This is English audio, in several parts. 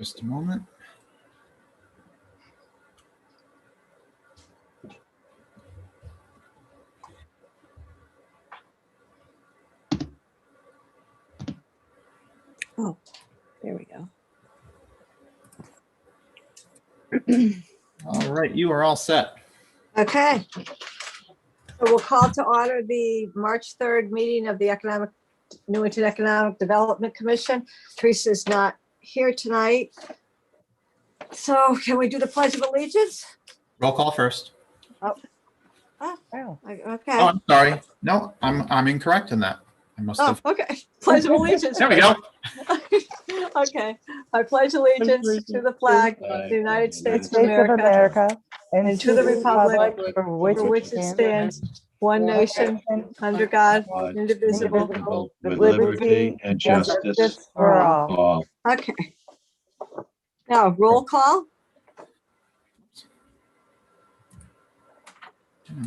Just a moment. Oh, there we go. All right, you are all set. Okay. So we'll call to order the March 3rd meeting of the Newington Economic Development Commission. Teresa's not here tonight. So can we do the Pledge of Allegiance? Roll call first. Oh, Wow. okay. Oh, I'm sorry. No, I'm incorrect in that. I must Oh, have. okay. Pledge of Allegiance. There we go. Okay. I pledge allegiance to the flag of the United States of States of America America and to the republic for for which which it stands, one nation, under God, indivisible. indivisible, with liberty and justice for all. for all. Okay. Now, roll call.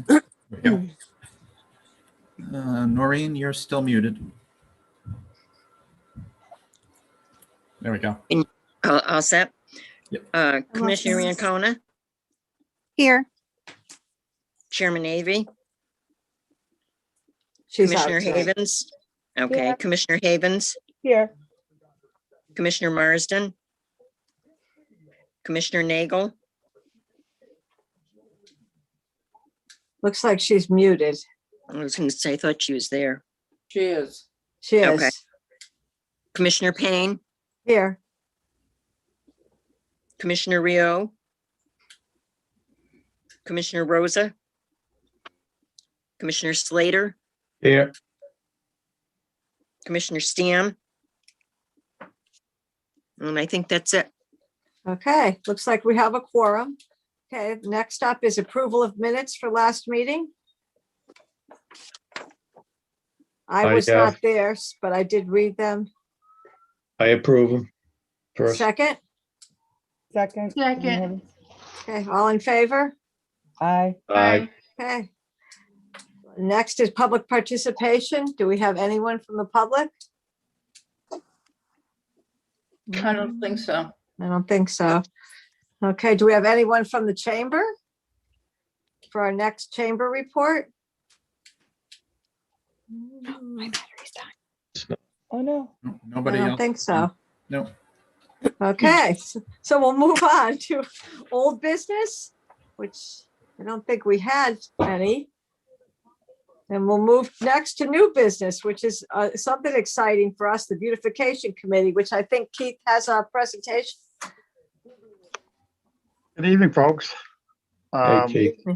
There we go. Noreen, you're still muted. There we go. All set. Yep. Commissioner Ancona, Here. Chairman Avey, She's out Commissioner tonight. Havens. Okay, Here. Commissioner Havens, Here. Commissioner Marsden, Commissioner Nagel, Looks like she's muted. I was going to say, I thought she was there. She is. She is. Okay. Commissioner Payne, Here. Commissioner Rio, Commissioner Rosa, Commissioner Slater, Here, Commissioner Stam. And I think that's it. Okay, looks like we have a quorum. Okay, next up is approval of minutes for last meeting. I was not there, but I did read them. I approve them. First, Second, Second. okay, all in favor? Aye. aye. Okay. Next is public participation. Do we have anyone from the public? I don't think so. I don't think so. Okay, do we have anyone from the chamber for our next chamber report? My battery's dying. Oh, no. No, I nobody don't else. think so. No. Okay, so we'll move on to old business, which I don't think we had any. And we'll move next to new business, which is something exciting for us, the Beautification Committee, which I think Keith has a presentation. Good evening, folks. Hey, Keith.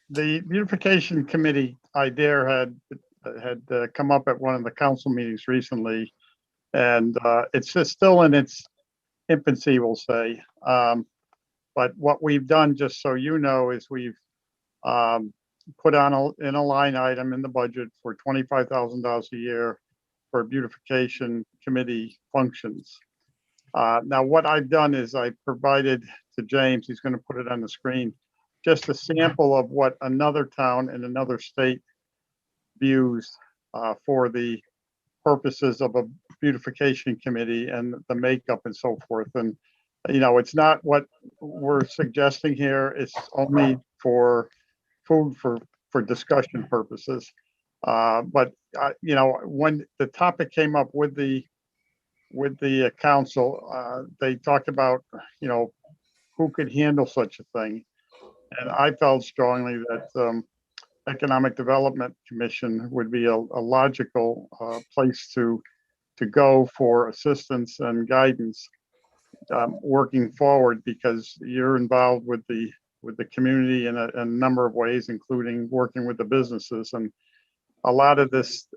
The Beautification Committee idea had come up at one of the council meetings recently, and it's just still in its infancy, we'll say. But what we've done, just so you know, is we've put on in a line item in the budget for $25,000 a year for Beautification Committee functions. Now, what I've done is I provided to James, he's going to put it on the screen, just a sample of what another town in another state views for the purposes of a beautification committee and the makeup and so forth. And, you know, it's not what we're suggesting here. It's only for food for discussion purposes. But, you know, when the topic came up with the council, they talked about, you know, who could handle such a thing. And I felt strongly that Economic Development Commission would be a logical place to go for assistance and guidance working forward, because you're involved with the community in a number of ways, including working with the businesses. And a lot of this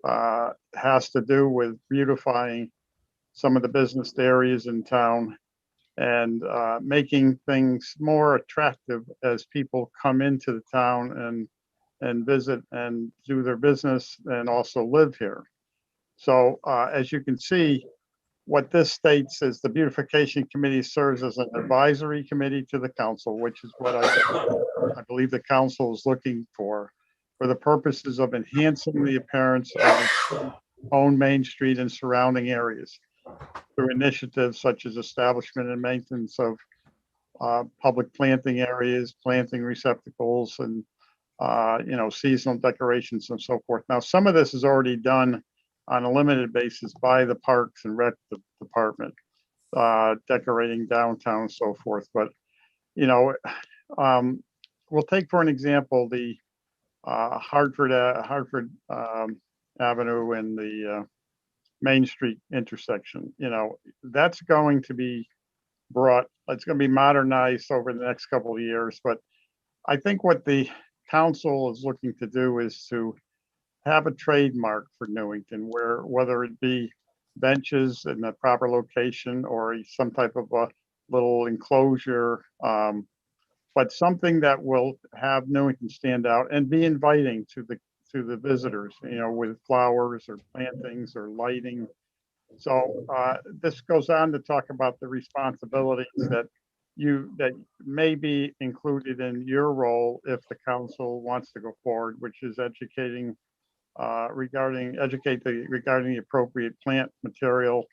has to do with beautifying some of the business areas in town and making things more attractive as people come into the town and visit and do their business and also live here. So as you can see, what this states is the Beautification Committee serves as an advisory committee to the council, which is what I believe the council is looking for the purposes of enhancing the appearance of its own Main Street and surrounding areas. through initiatives such as establishment and maintenance of public planting areas, planting receptacles, and seasonal decorations and so forth. Now, some of this is already done on a limited basis by the Parks and Rec Department, decorating downtown and so forth. But, we'll take for an example the Hartford Avenue and the Main Street intersection. That's going to be it's going to be modernized over the next couple of years. But I think what the council is looking to do is to have a trademark for Newington, where whether it be benches in the proper location or some type of a little enclosure, but something that will have Newington stand out and be inviting to the visitors, with flowers or plantings or lighting. So this goes on to talk about the responsibilities that may be included in your role if the council wants to go forward, which is educating regarding the appropriate plant material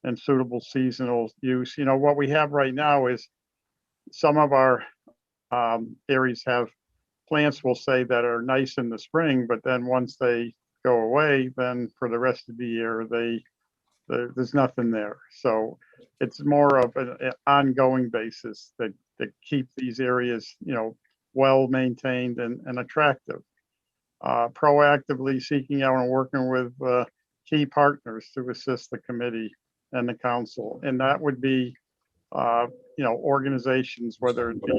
and suitable seasonal use. What we have right now is some of our areas have plants, we'll say, that are nice in the spring, but then once they go away, then for the rest of the year, there's nothing there. So it's more of an ongoing basis that keep these areas, well maintained and attractive. Proactively seeking out and working with key partners to assist the committee and the council, and that would be organizations, whether it be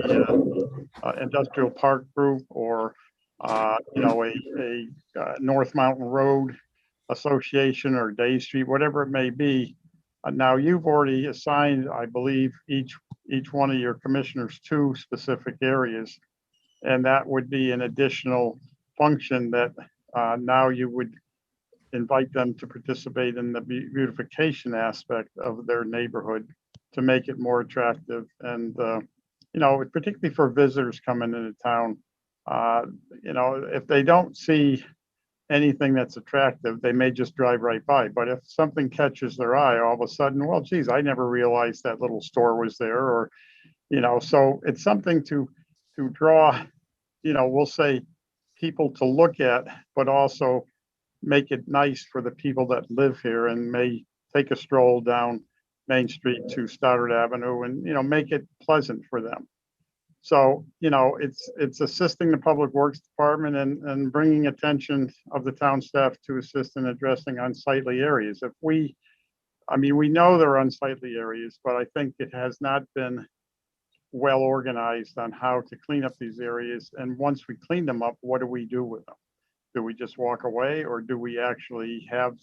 industrial park group or a North Mountain Road Association or Day Street, whatever it may be. Now you've already assigned, I believe, each one of your commissioners 2 specific areas, and that would be an additional function that now you would invite them to participate in the beautification aspect of their neighborhood to make it more attractive. And particularly for visitors coming into town, if they don't see anything that's attractive, they may just drive right by. But if something catches their eye, all of a sudden, well, geez, I never realized that little store was there, or, so it's something to draw, we'll say, people to look at, but also make it nice for the people that live here and may take a stroll down Main Street to Stoddard Avenue and, make it pleasant for them. So, it's assisting the Public Works Department and bringing attention of the town staff to assist in addressing unsightly areas. We know there are unsightly areas, but I think it has not been well organized on how to clean up these areas. And once we clean them up, what do we do with them? Do we just walk away, or do we actually have,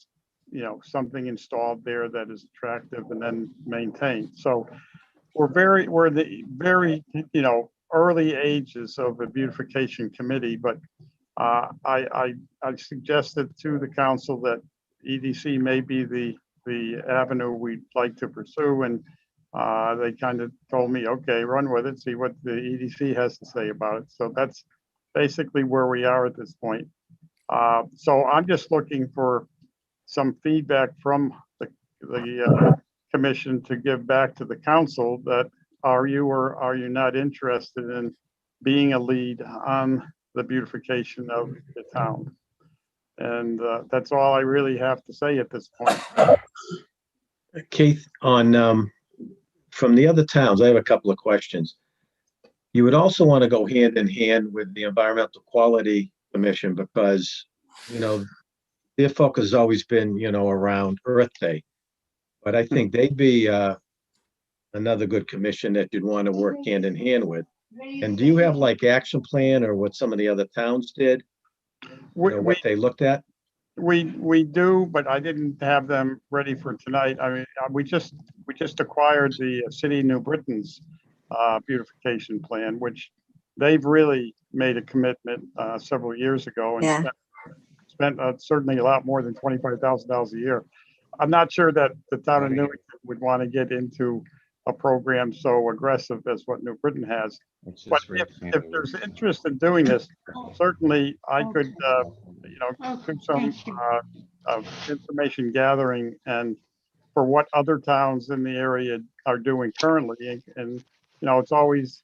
something installed there that is attractive and then maintained? So we're in the very, early ages of the Beautification Committee, but I suggested to the council that EDC may be the avenue we'd like to pursue, and they kind of told me, okay, run with it, see what the EDC has to say about it. So that's basically where we are at this point. So I'm just looking for some feedback from the commission to give back to the council that are you or are you not interested in being a lead on the beautification of the town? And that's all I really have to say at this point. Keith, on from the other towns, I have a couple of questions. You would also want to go hand in hand with the Environmental Quality Commission because, their focus has always been, around Earth Day. But I think they'd be another good commission that you'd want to work hand in hand with. And do you have like action plan or what some of the other towns did? What they looked at? We do, but I didn't have them ready for tonight. I mean, we just acquired the City of New Britain's beautification plan, which they've really made a commitment several years ago and spent certainly a lot more than $25,000 a year. I'm not sure that the town of Newington would want to get into a program so aggressive as what New Britain has. But if there's interest in doing this, certainly I could, do some information gathering and for what other towns in the area are doing currently. And, it's always,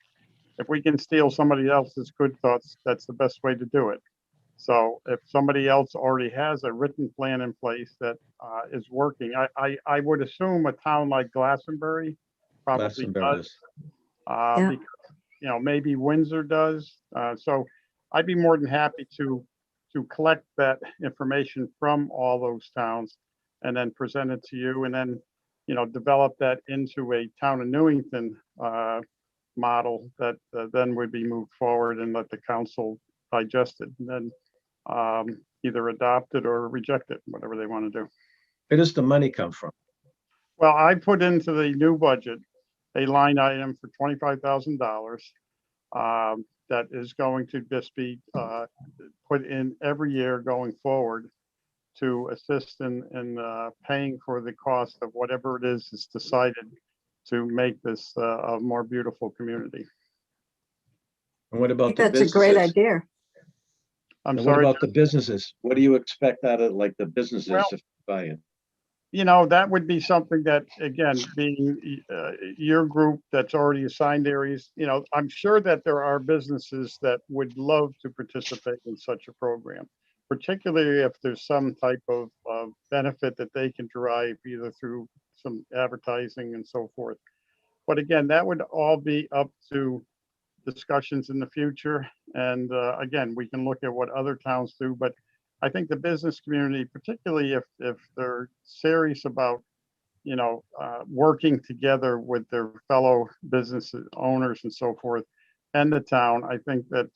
if we can steal somebody else's good thoughts, that's the best way to do it. So if somebody else already has a written plan in place that is working, I would assume a town like Glastonbury probably Glastonbury does. is. Yeah. Because, maybe Windsor does. So I'd be more than happy to collect that information from all those towns and then present it to you, and then, develop that into a town of Newington model that then would be moved forward and let the council digest it, and then either adopt it or reject it, whatever they want to do. Where does the money come from? Well, I put into the new budget a line item for $25,000 that is going to just be put in every year going forward to assist in paying for the cost of whatever it is decided to make this a more beautiful community. And what I about think the that's a great businesses? idea. I'm And what sorry. about the businesses? What do you expect out of like the businesses Well, to buy in? That would be something that, again, being your group that's already assigned areas, I'm sure that there are businesses that would love to participate in such a program, particularly if there's some type of benefit that they can derive either through some advertising and so forth. But again, that would all be up to discussions in the future. And again, we can look at what other towns do, but I think the business community, particularly if they're serious about, working together with their fellow business owners and so forth, and the town, I think that,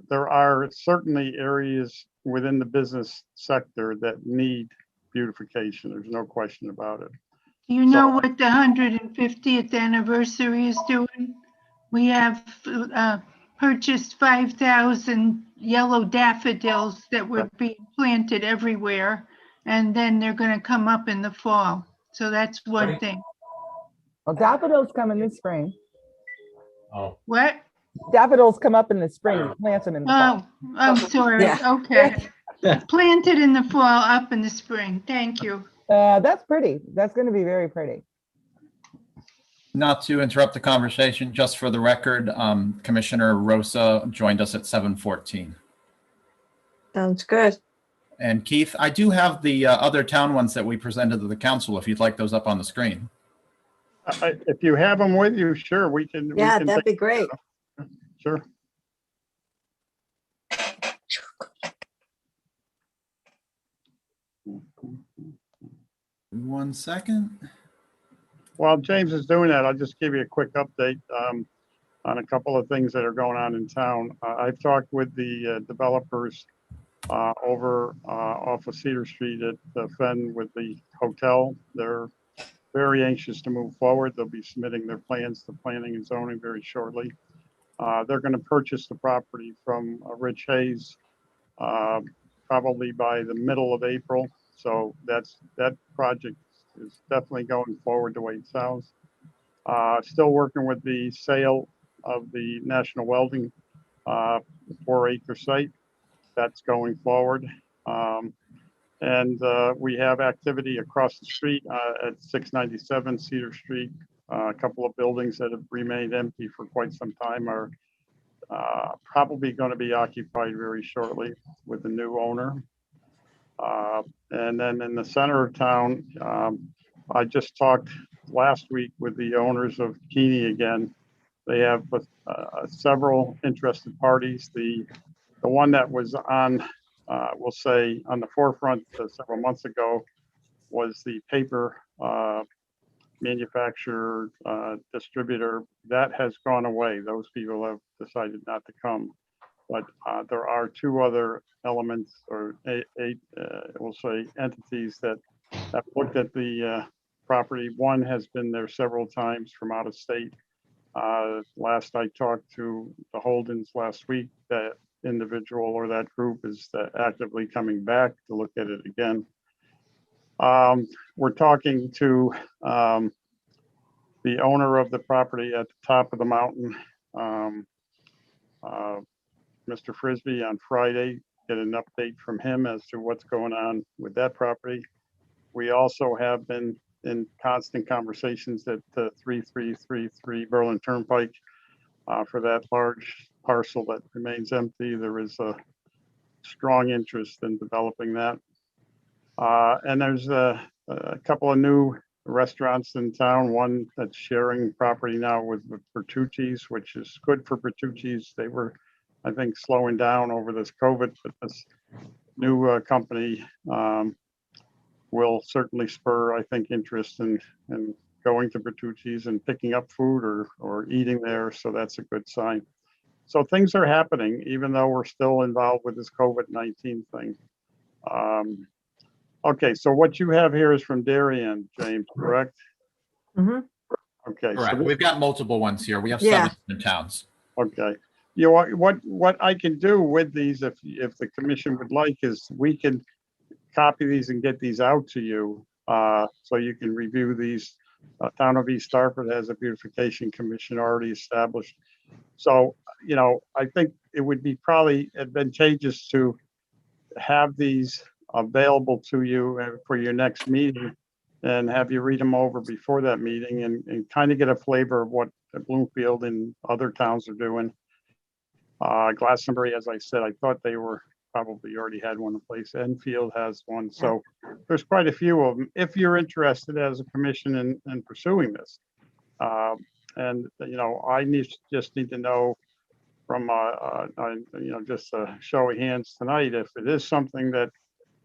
there are certainly areas within the business sector that need beautification. There's no question about it. Do you know what the 150th anniversary is doing? We have purchased 5,000 yellow daffodils that were being planted everywhere, and then they're going to come up in the fall. So that's one thing. Well, daffodils come in the spring. Oh, What? Daffodils come up in the spring. You plant them in the fall. Oh, I'm sorry. Yeah. Okay. Planted in the fall, up in the spring. Thank you. That's pretty. That's going to be very pretty. not to interrupt the conversation, just for the record, Commissioner Rosa joined us at 7:14. Sounds good. And Keith, I do have the other town ones that we presented to the council, if you'd like those up on the screen. If you have them with you, sure, we can. Yeah, we can that'd be great. Sure. 1 second. While James is doing that, I'll just give you a quick update on a couple of things that are going on in town. I've talked with the developers over off of Cedar Street at Fenn with the hotel. They're very anxious to move forward. They'll be submitting their plans to planning and zoning very shortly. They're going to purchase the property from Rich Hayes probably by the middle of April. So that project is definitely going forward the way it sounds. Still working with the sale of the National Welding 4-acre site. That's going forward. And we have activity across the street at 697 Cedar Street. A couple of buildings that have remained empty for quite some time are probably going to be occupied very shortly with the new owner. And then in the center of town, I just talked last week with the owners of Keeney again. They have several interested parties. The one that was on, we'll say, on the forefront several months ago was the paper manufacturer, distributor. That has gone away. Those people have decided not to come. But there are two other elements, or we'll say entities that have looked at the property. One has been there several times from out of state. Last I talked to the Holdens last week, that individual or that group is actively coming back to look at it again. We're talking to the owner of the property at the top of the mountain, Mr. Frisbee, on Friday, get an update from him as to what's going on with that property. We also have been in constant conversations at 3333 Berlin Turnpike for that large parcel that remains empty. There is a strong interest in developing that. And there's a couple of new restaurants in town, one that's sharing property now with Bertucci's, which is good for Bertucci's. They were, I think, slowing down over this COVID, but this new company will certainly spur, I think, interest in going to Bertucci's and picking up food or eating there. So that's a good sign. So things are happening, even though we're still involved with this COVID-19 thing. Okay, so what you have here is from Darien, James, correct? Mhm. Okay. Correct. We've got multiple ones here. We have Yeah. 7 different towns. Okay. You know, what I can do with these, if the commission would like, is we can copy these and get these out to you, so you can review these. Town of East Starford has a beautification commission already established. So, you know, I think it would be probably advantageous to have these available to you for your next meeting and have you read them over before that meeting and kind of get a flavor of what Bloomfield and other towns are doing. Glastonbury, as I said, I thought they were probably already had one in place. Enfield has one. So there's quite a few of them if you're interested as a commission in pursuing this. And, you know, I just need to know from, you know, just a show of hands tonight, if it is something that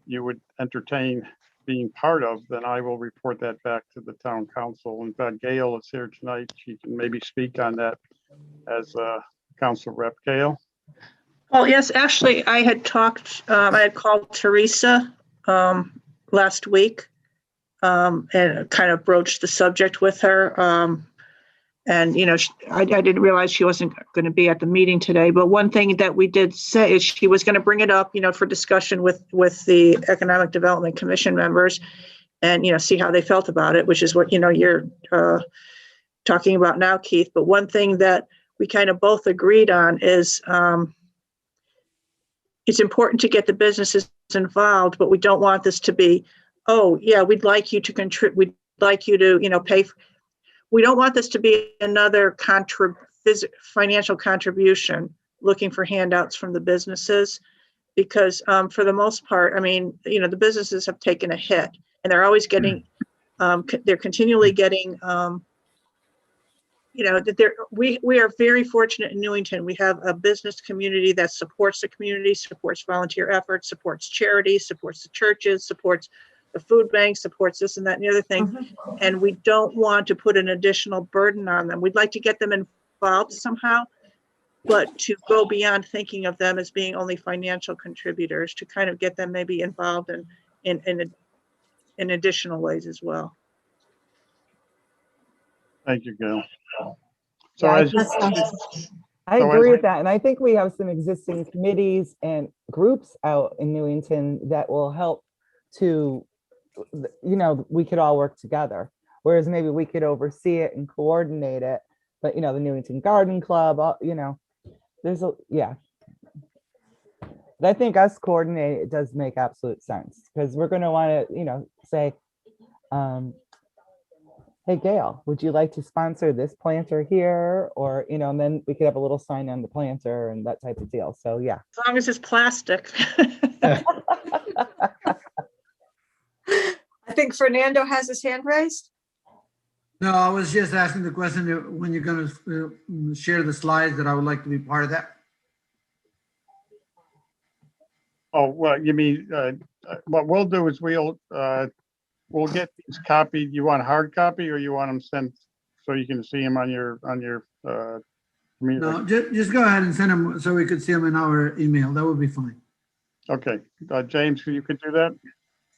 you would entertain being part of, then I will report that back to the town council. In fact, Gail is here tonight. She can maybe speak on that as council rep. Gail? Oh, yes, actually, I had called Teresa last week and kind of broached the subject with her. And, you know, I didn't realize she wasn't going to be at the meeting today. But one thing that we did say is she was going to bring it up, you know, for discussion with the Economic Development Commission members and, you know, see how they felt about it, which is what, you know, you're talking about now, Keith. But one thing that we kind of both agreed on is it's important to get the businesses involved, but we don't want this to be, oh, yeah, we'd like you to contribute, we'd like you to, you know, pay. We don't want this to be another financial contribution looking for handouts from the businesses, because for the most part, I mean, you know, the businesses have taken a hit and they're always getting, they're continually getting, you know, we are very fortunate in Newington. We have a business community that supports the community, supports volunteer efforts, supports charities, supports the churches, supports the food bank, supports this and that and the other thing. And we don't want to put an additional burden on them. We'd like to get them involved somehow, but to go beyond thinking of them as being only financial contributors, to kind of get them maybe involved in additional ways as well. Thank you, Gail. Yeah, So I as I So agree as- with that. And I think we have some existing committees and groups out in Newington that will help to, you know, we could all work together. Whereas maybe we could oversee it and coordinate it. But, you know, the Newington Garden Club, you know, there's a, yeah. But I think us coordinating, it does make absolute sense because we're going to want to, you know, say, hey, Gail, would you like to sponsor this planter here? Or, you know, and then we could have a little sign on the planter and that type of deal. So, yeah. As long as it's plastic. I think Fernando has his hand raised. No, I was just asking the question when you're going to share the slides that I would like to be part of that. Oh, well, you mean, what we'll do is we'll get these copied. You want hard copy or you want them sent so you can see them on your community? No, just go ahead and send them so we could see them in our email. That would be fine. Okay, James, you could do that?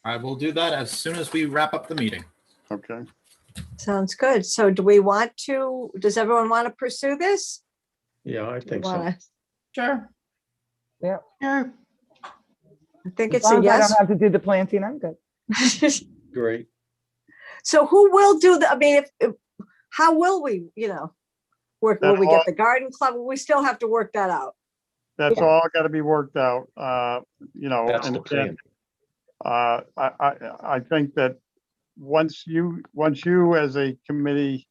I will do that as soon as we wrap up the meeting. Okay. Sounds good. So do we want to, does everyone want to pursue this? Yeah, I think so. Sure. Yeah. Sure. I think As it's a long as I yes. don't have to do the planting, I'm good. Great. So who will do the, I mean, if how will we, you know, work, will we get the garden club? We still have to work that out. That's Yeah. all got to be worked out, you know. That's and the plan. again, I think that once you as a committee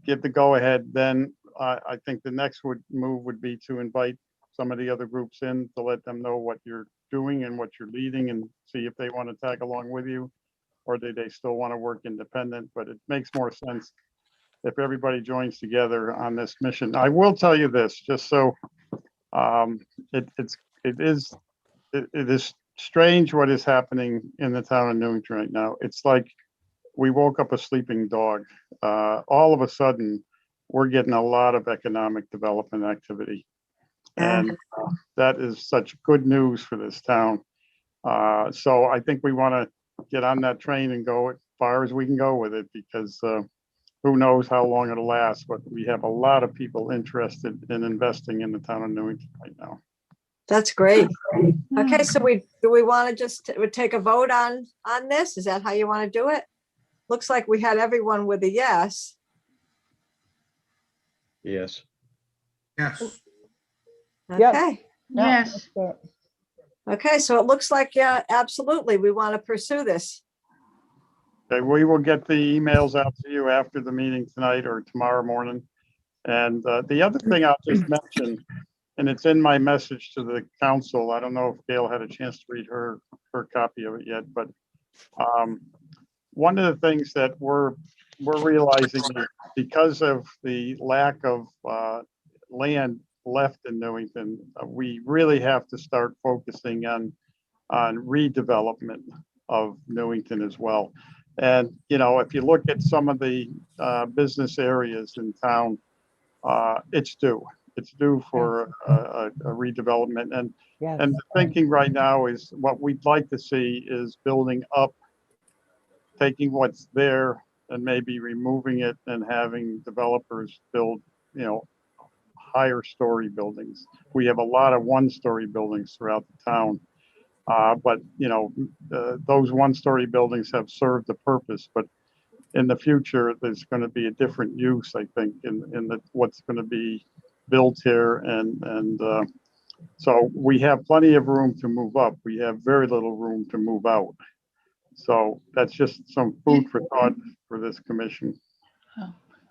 give the go-ahead, then I think the next move would be to invite some of the other groups in to let them know what you're doing and what you're leading and see if they want to tag along with you, or do they still want to work independent. But it makes more sense if everybody joins together on this mission. I will tell you this, just so it is strange what is happening in the town of Newington right now. It's like we woke up a sleeping dog. All of a sudden, we're getting a lot of economic development activity. And that is such good news for this town. So I think we want to get on that train and go as far as we can go with it, because who knows how long it'll last, but we have a lot of people interested in investing in the town of Newington right now. That's great. Okay, so do we want to just take a vote on this? Is that how you want to do it? Looks like we had everyone with a yes. Yes. Yes. Yep. Okay. Yes, Okay, so it looks like, yeah, absolutely. We want to pursue this. Okay, we will get the emails out to you after the meeting tonight or tomorrow morning. And the other thing I'll just mention, and it's in my message to the council, I don't know if Gail had a chance to read her copy of it yet, but one of the things that we're realizing is because of the lack of land left in Newington, we really have to start focusing on redevelopment of Newington as well. And, you know, if you look at some of the business areas in town, it's due. It's due for a redevelopment. And Yes. the thinking right now is what we'd like to see is building up, taking what's there and maybe removing it and having developers build, you know, higher story buildings. We have a lot of one-story buildings throughout the town. But, you know, those one-story buildings have served the purpose, but in the future, there's going to be a different use, I think, in what's going to be built here. And so we have plenty of room to move up. We have very little room to move out. So that's just some food for thought for this commission.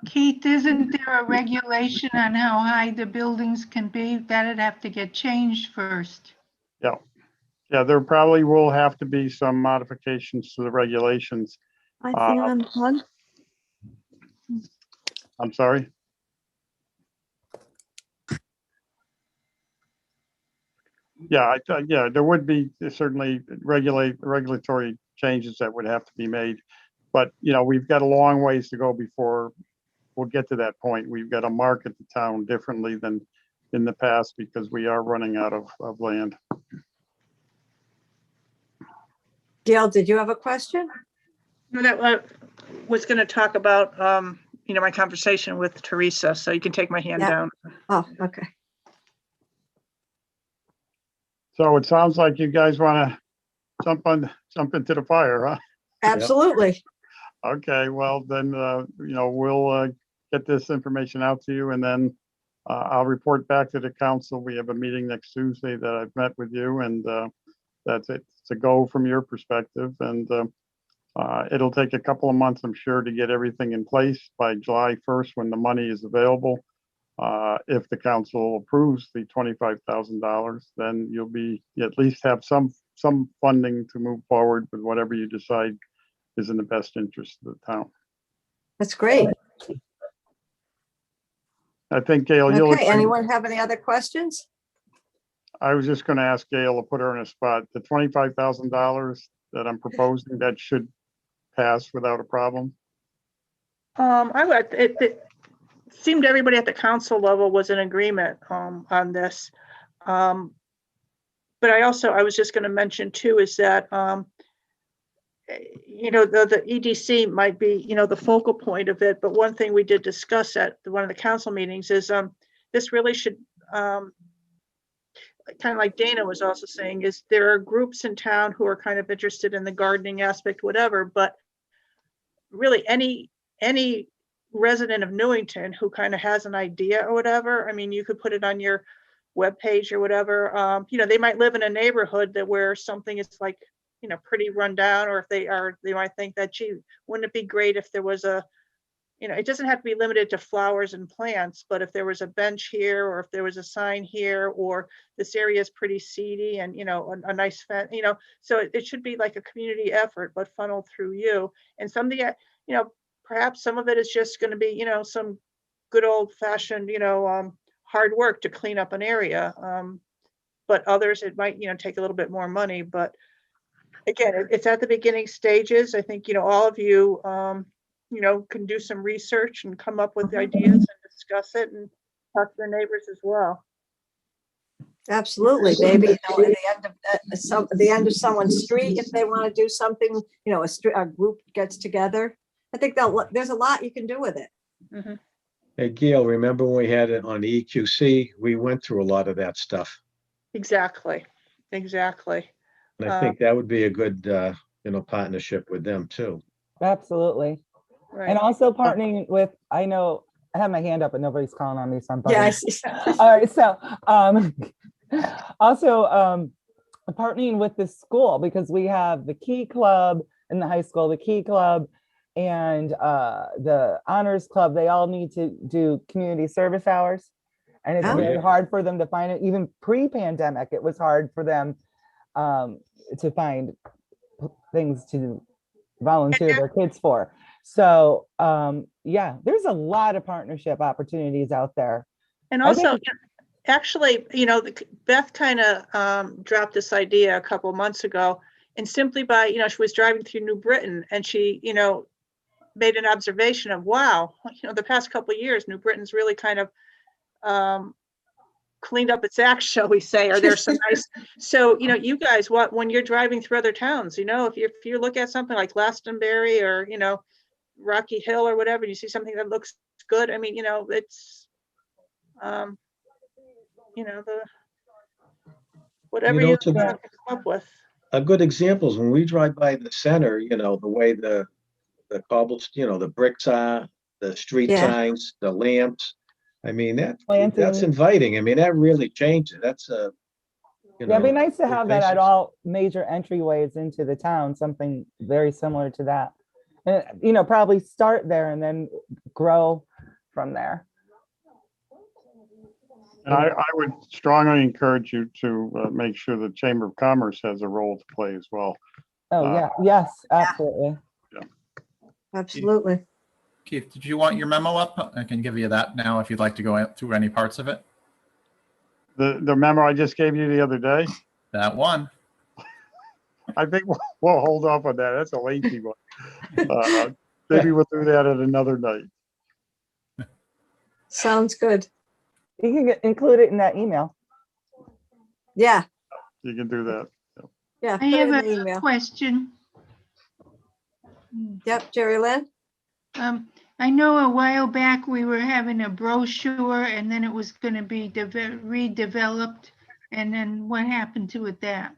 Keith, isn't there a regulation on how high the buildings can be? That'd have to get changed first. Yeah. Yeah, there probably will have to be some modifications to the regulations. I think I'm on. I'm sorry. Yeah, yeah, there would be certainly regulatory changes that would have to be made. But, you know, we've got a long ways to go before we'll get to that point. We've got to market the town differently than in the past because we are running out of land. Gail, did you have a question? No, that was going to talk about, you know, my conversation with Teresa, so you can take my hand Yeah. down. Oh, okay. So it sounds like you guys want to jump into the fire, huh? Absolutely. Okay, well then, you know, we'll get this information out to you, and then I'll report back to the council. We have a meeting next Tuesday that I've met with you, and that's it. It's a go from your perspective, and it'll take a couple of months, I'm sure, to get everything in place by July 1st when the money is available. If the council approves the $25,000, then you'll be at least have some funding to move forward with whatever you decide is in the best interest of the town. That's great. I think, Gail, you'll Okay, agree. anyone have any other questions? I was just going to ask Gail to put her in a spot. The $25,000 that I'm proposing, that should pass without a problem. It seemed everybody at the council level was in agreement on this. But I was just going to mention too, is that, you know, the EDC might be, you know, the focal point of it. But one thing we did discuss at one of the council meetings is this really should, kind of like Dana was also saying, is there are groups in town who are kind of interested in the gardening aspect, whatever, but really any resident of Newington who kind of has an idea or whatever, I mean, you could put it on your webpage or whatever. You know, they might live in a neighborhood that where something is like pretty run down, or if they might think that, gee, wouldn't it be great if there was it doesn't have to be limited to flowers and plants, but if there was a bench here, or if there was a sign here, or this area is pretty seedy and, a nice fence, so it should be like a community effort, but funneled through you. And something, perhaps some of it is just going to be, some good old fashioned, hard work to clean up an area. But others, it might, take a little bit more money, but again, it's at the beginning stages. I think, all of you, can do some research and come up with ideas and discuss it and talk to your neighbors as well. Absolutely. Maybe, at the end of someone's street, if they want to do something, a group gets together. I think there's a lot you can do with it. Mm-hmm. Hey, Gail, remember when we had it on EQC? We went through a lot of that stuff. Exactly. And I think that would be a good, partnership with them too. Absolutely. Right. And also partnering with, I know I have my hand up, but nobody's calling on me, so I'm Yeah. all right. So also partnering with the school, because we have the Key Club in the high school, the Key Club and the Honors Club. They all need to do community service hours. And it's very hard for them to find it. Even pre-pandemic, it was hard for them to find things to volunteer their kids for. So there's a lot of partnership opportunities out there. And also, actually, Beth kind of dropped this idea a couple of months ago, and simply by, she was driving through New Britain and she, made an observation of, wow, the past couple of years, New Britain's really kind of cleaned up its act, shall we say, or there's some nice, so, you guys, when you're driving through other towns, if you look at something like Glastonbury or, Rocky Hill or whatever, you see something that looks good. I mean, it's, the, whatever you can come up with. A good example is when we drive by the center, the way the cobbles, the bricks are, the street signs, the lamps. I mean, that's inviting. I mean, that really changed it. That's it'd be nice to have that at all major entryways into the town, something very similar to that. And, probably start there and then grow from there. And I would strongly encourage you to make sure the Chamber of Commerce has a role to play as well. Oh, yeah. Yes, absolutely. Absolutely. Keith, did you want your memo up? I can give you that now if you'd like to go through any parts of it. The memo I just gave you the other day, That one. I think we'll hold off on that. That's a lengthy one. Maybe we'll do that at another night. Sounds good. You can include it in that email. Yeah. You can do that. Yeah. I put it have in the a email. question. Yep, Jerry Lynn. I know a while back we were having a brochure and then it was going to be redeveloped. And then what happened to it that?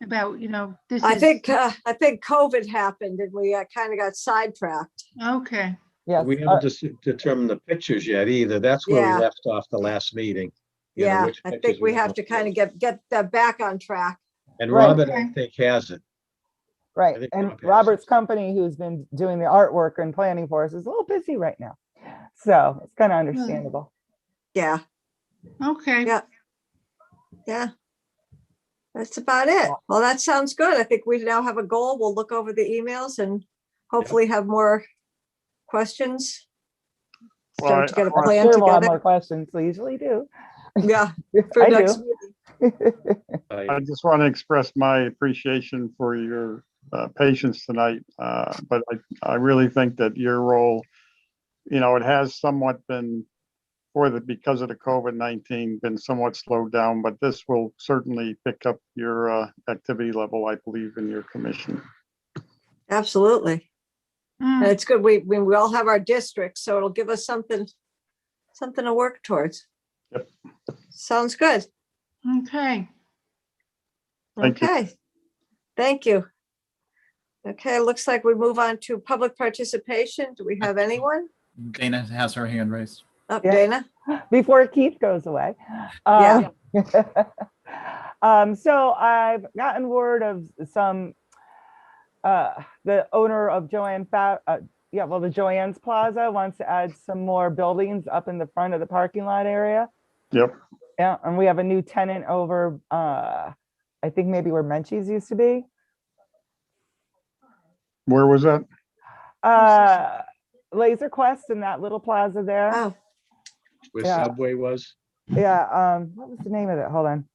About, this I is. think COVID happened and we kind of got sidetracked. Okay. Yes. We haven't determined the pictures yet either. That's where Yeah. we left off the last meeting. Yeah, which I pictures think we have want to kind of get that back on track. And Right. Robert, I think, has it. I Right. think And Rob has Robert's it. company, who's been doing the artwork and planning for us, is a little busy right now. So it's kind of understandable. Yeah, Okay. Yeah. yeah. That's about it. Well, that sounds good. I think we now have a goal. We'll look over the emails and hopefully have more questions. Well, Start to get a I- plan Sure, we'll have together. more questions. We usually do. Yeah, for I next do. meeting. I just want to express my appreciation for your patience tonight. But I really think that your role, it has somewhat been because of the COVID-19 been somewhat slowed down, but this will certainly pick up your activity level, I believe, in your commission. Absolutely. And Mm, it's good. We all have our districts, so it'll give us something to work towards. Yep. Sounds good. Okay. Thank you. Okay. Thank you. Okay, looks like we move on to public participation. Do we have anyone? Dana has her hand raised. Oh, Yeah. Dana? Before Keith goes away. Yeah. So I've gotten word of some, the owner of the Joanne's Plaza wants to add some more buildings up in the front of the parking lot area. Yep. Yeah, and we have a new tenant over, I think maybe where Menchie's used to be. Where was that? Laser Quest in that little plaza there. Oh, Where Yeah. Subway was? Yeah, what was the name of it? Hold on.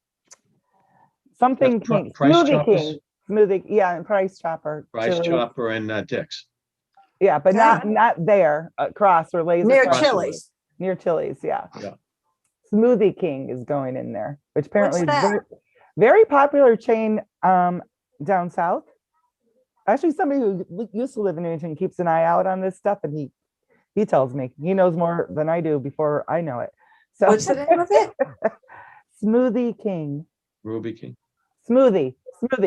Something That's Pri- King, Price Smoothie Choppers? King, Smoothie, yeah, and Price Chopper. Price Chili's. Chopper and Dick's. Yeah, but not there, across or Laser near Quest. Chili's. Near Chili's, yeah. Yeah. Smoothie King is going in there, which apparently is that? very, very popular chain down south. Actually, somebody who used to live in Newington keeps an eye out on this stuff, and he tells me he knows more than I do before I know it. So What's the name of it? Smoothie King. Ruby King. Smoothie,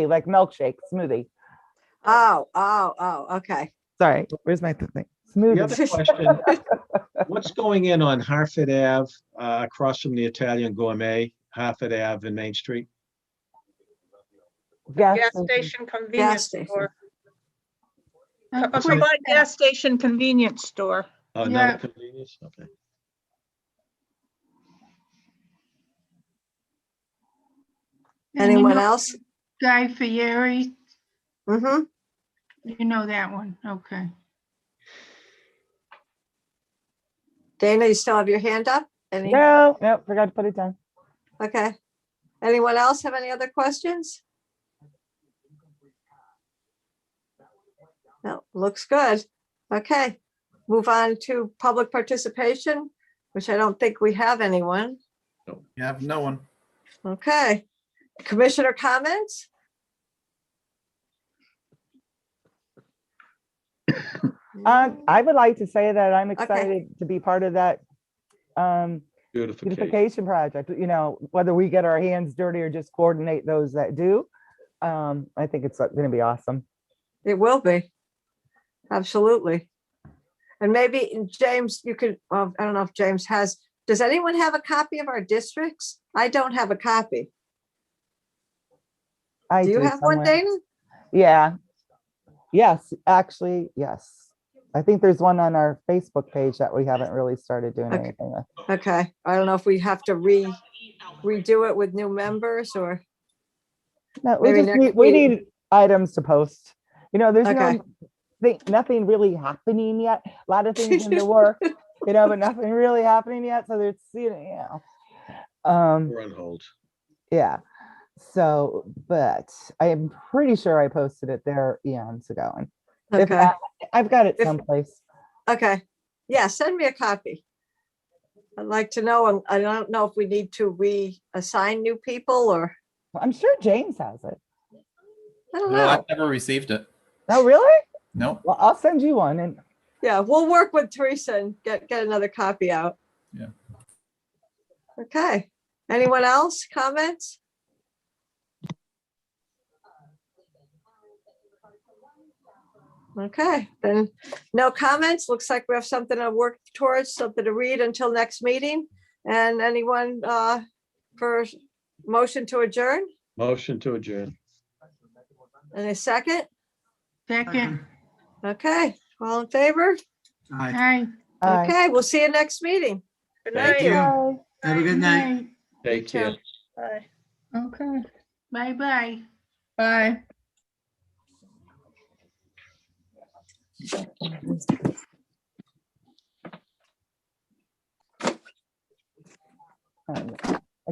like milkshake, smoothie. Oh, okay. Sorry, where's my thing? The other Smoothie. question, what's going in on Hartford Ave, across from the Italian Gourmet, Hartford Ave and Main Street? Gas Gas station. station convenience station. store. A A quick- combined gas station convenience store. Oh, Yeah. another convenience, okay. and you Anyone know else? Guy Fieri, Mm-hmm. you know that one, okay. Dana, you still have your hand up? Any? No, forgot to put it down. Okay. Anyone else have any other questions? No, looks good. Okay, move on to public participation, which I don't think we have anyone. You have no one. Okay, commissioner comments? I would like to say that I'm excited to be part of that Beautification. beautification project, whether we get our hands dirty or just coordinate those that do. I think it's going to be awesome. It will be. Absolutely. And maybe James, you could, well, I don't know if James does anyone have a copy of our districts? I don't have a copy. I Do you have one, somewhere. Dana? Yeah. Yes, actually, yes. I think there's one on our Facebook page that we haven't really started doing Okay. anything with. Okay, I don't know if we have to redo it with new members or, No, Maybe we next need meeting. items to post. There's Okay. nothing really happening yet. A lot of things in the work, but nothing really happening yet. So there's, We're on hold. yeah. So, but I am pretty sure I posted it there eons ago. And if okay, not, I've got it If- someplace. okay. Yeah, send me a copy. I'd like to know, and I don't know if we need to reassign new people or, I'm sure James has it. I don't No, I've know. never received it. Oh, really? Nope. Well, I'll send you one. And Yeah, we'll work with Teresa and get another copy out. Yeah. Okay, anyone else, comments? Okay, then no comments. Looks like we have something to work towards, something to read until next meeting. And anyone for motion to adjourn? Motion to adjourn. And a second? Second, Okay, all in favor? Aye. aye. Okay, we'll see you next meeting. Good Thank night. you. Bye. Have a good night. Take too. care. Bye. Okay. Bye-bye. Bye. Bye.